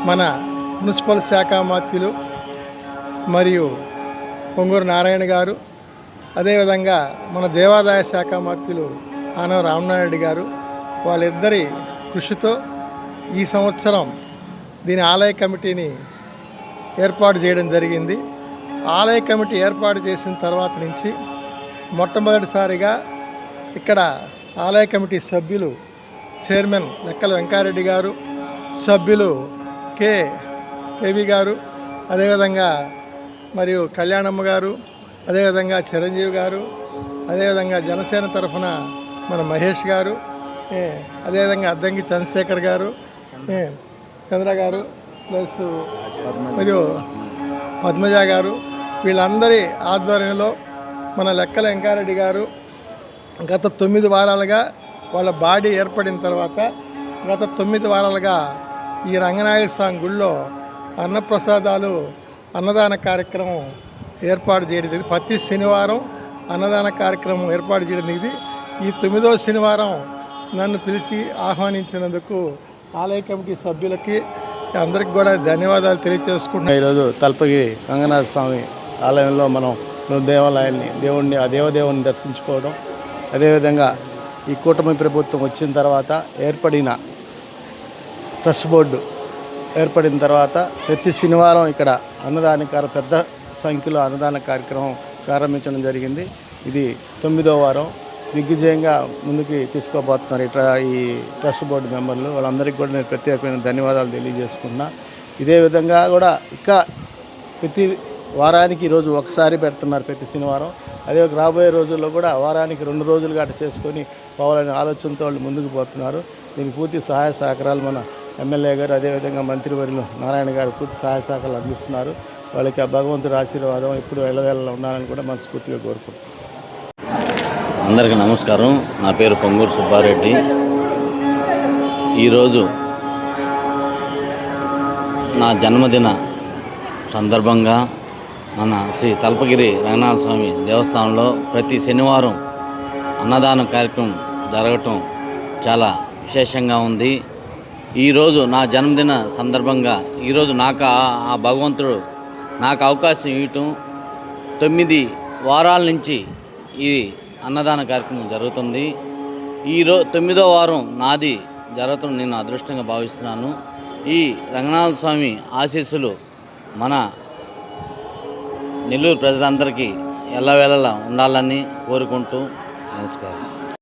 మన మున్సిపల్ శాఖ మంత్రులు మరియు పొంగూరు నారాయణ గారు, అదేవిధంగా మన దేవాదాయ శాఖ మంత్రులు ఆనవ రామనాయుడు గారు, వాళ్ళిద్దరి కృషితో ఈ సంవత్సరం దీని ఆలయ కమిటీని ఏర్పాటు చేయడం జరిగింది. ఆలయ కమిటీ ఏర్పాటు చేసిన తర్వాత నుంచి మొట్టమొదటిసారిగా ఇక్కడ ఆలయ కమిటీ సభ్యులు చైర్మన్ లెక్కల వెంకారెడ్డి గారు, సభ్యులు కేవి గారు, అదేవిధంగా మరియు కళ్యాణమ్మ గారు, అదేవిధంగా చిరంజీవి గారు, అదేవిధంగా జనసేన తరఫున మన మహేష్ గారు, అదేవిధంగా అద్దంకి చంద్రశేఖర్ గారు, చంద్ర గారు, ప్లస్ మరియు పద్మజ గారు, వీళ్ళందరి ఆధ్వర్యంలో మన లెక్కల వెంకారెడ్డి గారు గత 9 వారాలుగా వాళ్ళ బాడీ ఏర్పడిన తర్వాత గత 9 వారాలుగా ఈ రంగనాయక స్వామి గుళ్ళో అన్నప్రసాదాలు అన్నదాన కార్యక్రమం ఏర్పాటు చేయడం. ప్రతి శనివారం అన్నదాన కార్యక్రమం ఏర్పాటు చేయడం. ఈ 9వ శనివారం నన్ను పిలిచి ఆహ్వానించినందుకు ఆలయ కమిటీ సభ్యులకి అందరికి కూడా ధన్యవాదాలు తెలియజేసుకుంటున్నాను. ఈరోజు తల్పగిరి రంగనాథ స్వామి ఆలయంలో మనం దేవాలయాన్ని ఆ దేవదేవుని దర్శించుకోవడం, అదేవిధంగా ఈ కూటమి ప్రభుత్వం వచ్చిన తర్వాత ఏర్పడిన ట్రస్ట్ బోర్డు ఏర్పడిన తర్వాత ప్రతి శనివారం ఇక్కడ పెద్ద సంఖ్యలో అన్నదాన కార్యక్రమం ప్రారంభించడం జరిగింది. ఇది 9వ వారం దిగ్విజయంగా ముందుకు తీసుకోబోతున్నారు ఈ ట్రస్ట్ బోర్డు మెంబర్లు. వాళ్ళందరికీ కూడా నేను ప్రత్యేకమైన ధన్యవాదాలు తెలియజేసుకున్నా. ఇదే విధంగా కూడా ఇంకా ప్రతి వారానికి ఈరోజు ఒకసారి పెడుతున్నారు ప్రతి శనివారం. అదే రాబోయే రోజుల్లో కూడా వారానికి 2 రోజులు గట్ట చేసుకొని పోవాలనే ఆలోచనతో వాళ్ళు ముందుకు పోతున్నారు. దీనికి పూర్తి సహాయ సహకారాలు మన ఎమ్మెల్యే గారు, అదేవిధంగా మంత్రివర్యులు నారాయణ గారు పూర్తి సహాయ సహకారాలు అందిస్తున్నారు. వాళ్ళకి ఆ భగవంతుడి ఆశీర్వాదం ఎప్పుడు వెళ్ళవేళ ఉండాలని కూడా మనస్ఫూర్తిగా కోరుకుంటున్నాను. అందరికీ నమస్కారం. నా పేరు పొంగూరు సుబ్బారెడ్డి. ఈరోజు నా జన్మదిన సందర్భంగా మన శ్రీ తల్పగిరి రంగనాథ స్వామి దేవస్థానంలో ప్రతి శనివారం అన్నదానం కార్యక్రమం జరగటం చాలా విశేషంగా ఉంది. ఈరోజు నా జన్మదిన సందర్భంగా ఈరోజు నాకు ఆ భగవంతుడు నాకు అవకాశం ఇవ్వటం, 9 వారాల నుంచి ఈ అన్నదాన కార్యక్రమం జరుగుతుంది. 9వ వారం నాది జరగటం నేను అదృష్టంగా భావిస్తున్నాను. ఈ రంగనాథ స్వామి ఆశీస్సులు మన నెల్లూరు ప్రజలందరికీ ఎల్లవేళలా ఉండాలని కోరుకుంటూ నమస్కారం.